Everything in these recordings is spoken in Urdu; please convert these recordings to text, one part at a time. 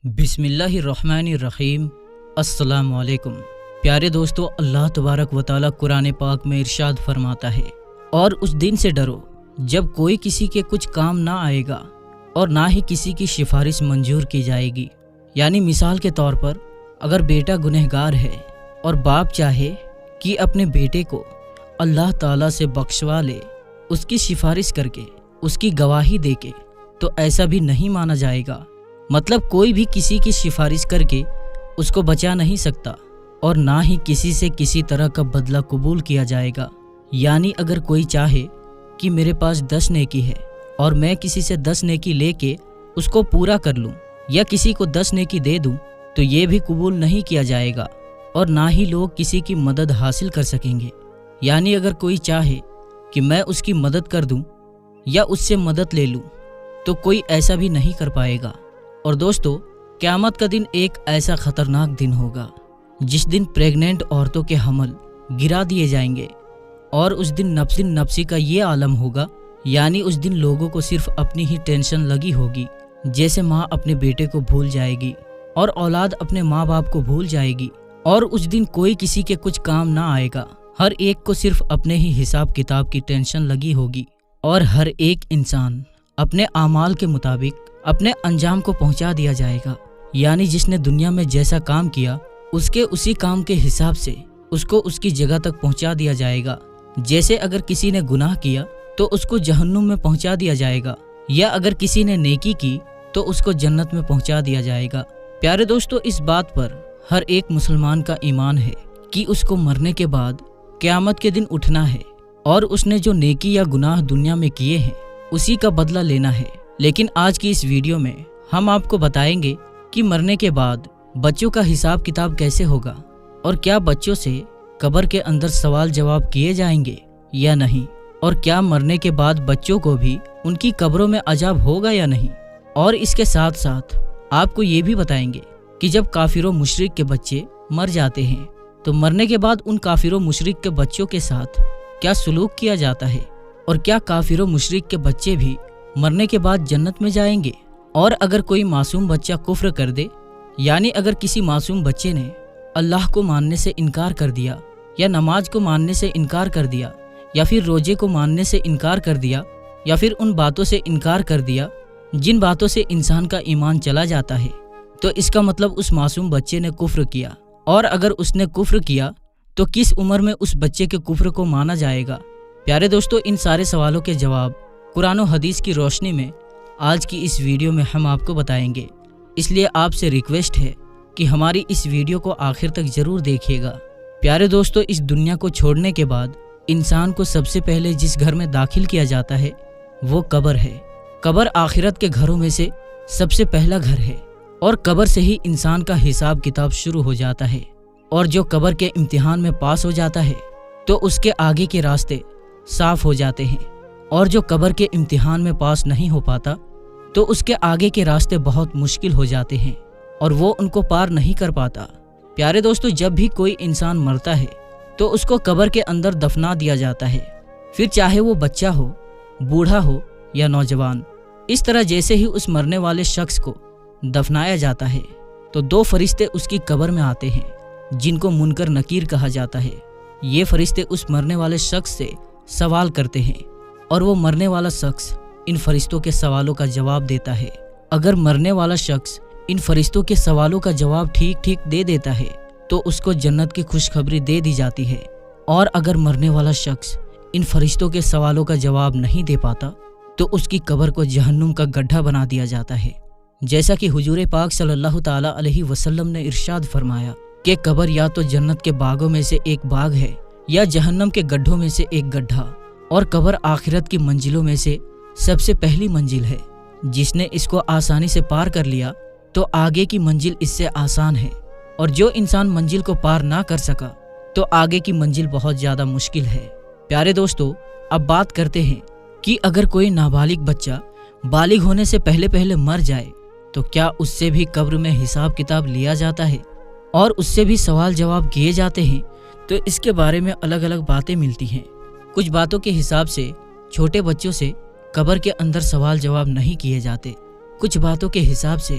بسم اللہ الرحمن الرحیم۔ السلام علیکم پیارے دوستو، اللہ تبارک و تعالی قرآن پاک میں ارشاد فرماتا ہے، اور اس دن سے ڈرو جب کوئی کسی کے کچھ کام نہ آئے گا اور نہ ہی کسی کی سفارش منظور کی جائے گی۔ یعنی مثال کے طور پر اگر بیٹا گنہگار ہے اور باپ چاہے کہ اپنے بیٹے کو اللہ تعالیٰ سے بخشوا لے، اس کی سفارش کر کے، اس کی گواہی دے کے، تو ایسا بھی نہیں مانا جائے گا۔ مطلب کوئی بھی کسی کی سفارش کر کے اس کو بچا نہیں سکتا، اور نہ ہی کسی سے کسی طرح کا بدلہ قبول کیا جائے گا۔ یعنی اگر کوئی چاہے کہ میرے پاس 10 نیکی ہے اور میں کسی سے 10 نیکی لے کے اس کو پورا کر لوں یا کسی کو 10 نیکی دے دوں، تو یہ بھی قبول نہیں کیا جائے گا، اور نہ ہی لوگ کسی کی مدد حاصل کر سکیں گے۔ یعنی اگر کوئی چاہے کہ میں اس کی مدد کر دوں یا اس سے مدد لے لوں، تو کوئی ایسا بھی نہیں کر پائے گا۔ اور دوستو، قیامت کا دن ایک ایسا خطرناک دن ہوگا جس دن پریگننٹ عورتوں کے حمل گرا دیے جائیں گے، اور اس دن نفس نفسی کا یہ عالم ہوگا۔ یعنی اس دن لوگوں کو صرف اپنی ہی ٹینشن لگی ہوگی، جیسے ماں اپنے بیٹے کو بھول جائے گی اور اولاد اپنے ماں باپ کو بھول جائے گی، اور اس دن کوئی کسی کے کچھ کام نہ آئے گا۔ ہر ایک کو صرف اپنے ہی حساب کتاب کی ٹینشن لگی ہوگی، اور ہر ایک انسان اپنے اعمال کے مطابق اپنے انجام کو پہنچا دیا جائے گا۔ یعنی جس نے دنیا میں جیسا کام کیا، اس کے اسی کام کے حساب سے اس کو اس کی جگہ تک پہنچا دیا جائے گا۔ جیسے اگر کسی نے گناہ کیا تو اس کو جہنم میں پہنچا دیا جائے گا، یا اگر کسی نے نیکی کی تو اس کو جنت میں پہنچا دیا جائے گا۔ پیارے دوستو، اس بات پر ہر ایک مسلمان کا ایمان ہے کہ اس کو مرنے کے بعد قیامت کے دن اٹھنا ہے، اور اس نے جو نیکی یا گناہ دنیا میں کیے ہیں اسی کا بدلہ لینا ہے۔ لیکن آج کی اس ویڈیو میں ہم آپ کو بتائیں گے کہ مرنے کے بعد بچوں کا حساب کتاب کیسے ہوگا، اور کیا بچوں سے قبر کے اندر سوال جواب کیے جائیں گے یا نہیں، اور کیا مرنے کے بعد بچوں کو بھی ان کی قبروں میں عذاب ہوگا یا نہیں۔ اور اس کے ساتھ ساتھ آپ کو یہ بھی بتائیں گے کہ جب کافر و مشرک کے بچے مر جاتے ہیں تو مرنے کے بعد ان کافر و مشرک کے بچوں کے ساتھ کیا سلوک کیا جاتا ہے، اور کیا کافر و مشرک کے بچے بھی مرنے کے بعد جنت میں جائیں گے۔ اور اگر کوئی معصوم بچہ کفر کر دے، یعنی اگر کسی معصوم بچے نے اللہ کو ماننے سے انکار کر دیا، یا نماز کو ماننے سے انکار کر دیا، یا پھر روزے کو ماننے سے انکار کر دیا، یا پھر ان باتوں سے انکار کر دیا جن باتوں سے انسان کا ایمان چلا جاتا ہے، تو اس کا مطلب اس معصوم بچے نے کفر کیا۔ اور اگر اس نے کفر کیا تو کس عمر میں اس بچے کے کفر کو مانا جائے گا؟ پیارے دوستو، ان سارے سوالوں کے جواب قرآن و حدیث کی روشنی میں آج کی اس ویڈیو میں ہم آپ کو بتائیں گے۔ اس لیے آپ سے ریکویسٹ ہے کہ ہماری اس ویڈیو کو آخر تک ضرور دیکھیے گا۔ پیارے دوستو، اس دنیا کو چھوڑنے کے بعد انسان کو سب سے پہلے جس گھر میں داخل کیا جاتا ہے وہ قبر ہے۔ قبر آخرت کے گھروں میں سے سب سے پہلا گھر ہے، اور قبر سے ہی انسان کا حساب کتاب شروع ہو جاتا ہے۔ اور جو قبر کے امتحان میں پاس ہو جاتا ہے تو اس کے آگے کے راستے صاف ہو جاتے ہیں، اور جو قبر کے امتحان میں پاس نہیں ہو پاتا تو اس کے آگے کے راستے بہت مشکل ہو جاتے ہیں، اور وہ ان کو پار نہیں کر پاتا۔ پیارے دوستو، جب بھی کوئی انسان مرتا ہے تو اس کو قبر کے اندر دفنا دیا جاتا ہے، پھر چاہے وہ بچہ ہو، بوڑھا ہو یا نوجوان۔ اس طرح جیسے ہی اس مرنے والے شخص کو دفنایا جاتا ہے تو 2 فرشتے اس کی قبر میں آتے ہیں، جن کو منکر نکیر کہا جاتا ہے۔ یہ فرشتے اس مرنے والے شخص سے سوال کرتے ہیں، اور وہ مرنے والا شخص ان فرشتوں کے سوالوں کا جواب دیتا ہے۔ اگر مرنے والا شخص ان فرشتوں کے سوالوں کا جواب ٹھیک دے دیتا ہے تو اس کو جنت کی خوشخبری دے دی جاتی ہے، اور اگر مرنے والا شخص ان فرشتوں کے سوالوں کا جواب نہیں دے پاتا تو اس کی قبر کو جہنم کا گڈھا بنا دیا جاتا ہے۔ جیسا کہ حضور پاک صلی اللہ تعالی علیہ وسلم نے ارشاد فرمایا کہ قبر یا تو جنت کے باغوں میں سے ایک باغ ہے، یا جہنم کے گڈھوں میں سے ایک گڈھا، اور قبر آخرت کی منزلوں میں سے سب سے پہلی منزل ہے۔ جس نے اس کو آسانی سے پار کر لیا تو آگے کی منزل اس سے آسان ہے، اور جو انسان منزل کو پار نہ کر سکا تو آگے کی منزل بہت زیادہ مشکل ہے۔ پیارے دوستو، اب بات کرتے ہیں کہ اگر کوئی نابالغ بچہ بالغ ہونے سے پہلے مر جائے تو کیا اس سے بھی قبر میں حساب کتاب لیا جاتا ہے، اور اس سے بھی سوال جواب کیے جاتے ہیں؟ تو اس کے بارے میں الگ الگ باتیں ملتی ہیں۔ کچھ باتوں کے حساب سے چھوٹے بچوں سے قبر کے اندر سوال جواب نہیں کیے جاتے، کچھ باتوں کے حساب سے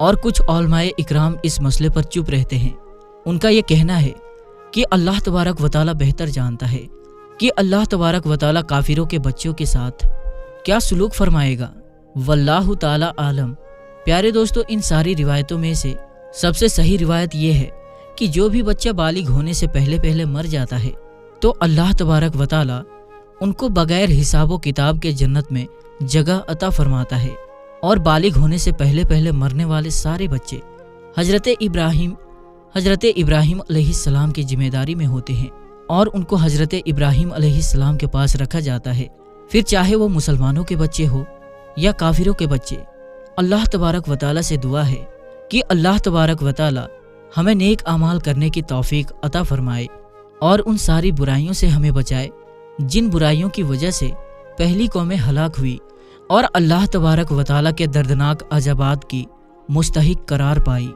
اور کچھ علماء اکرام اس مسئلے پر چپ رہتے ہیں۔ ان کا یہ کہنا ہے کہ اللہ تبارک و تعالیٰ بہتر جانتا ہے کہ اللہ تبارک و تعالیٰ کافروں کے بچوں کے ساتھ کیا سلوک فرمائے گا، واللہ تعالیٰ عالم۔ پیارے دوستو، ان ساری روایتوں میں سے سب سے صحیح روایت یہ ہے کہ جو بھی بچہ بالغ ہونے سے پہلے پہلے مر جاتا ہے تو اللہ تبارک و تعالیٰ ان کو بغیر حساب و کتاب کے جنت میں جگہ عطا فرماتا ہے، اور بالغ ہونے سے پہلے پہلے مرنے والے سارے بچے حضرت ابراہیم علیہ السلام کی ذمہ داری میں ہوتے ہیں، اور ان کو حضرت ابراہیم علیہ السلام کے پاس رکھا جاتا ہے، پھر چاہے وہ مسلمانوں کے بچے ہو یا کافروں کے بچے۔ اللہ تبارک و تعالیٰ سے دعا ہے کہ اللہ تبارک و تعالیٰ ہمیں نیک اعمال کرنے کی توفیق عطا فرمائے اور ان ساری برائیوں سے ہمیں بچائے جن برائیوں کی وجہ سے پہلی قومیں ہلاک ہوئی اور اللہ تبارک و تعالیٰ کے دردناک عذابات کی مستحق قرار پائی۔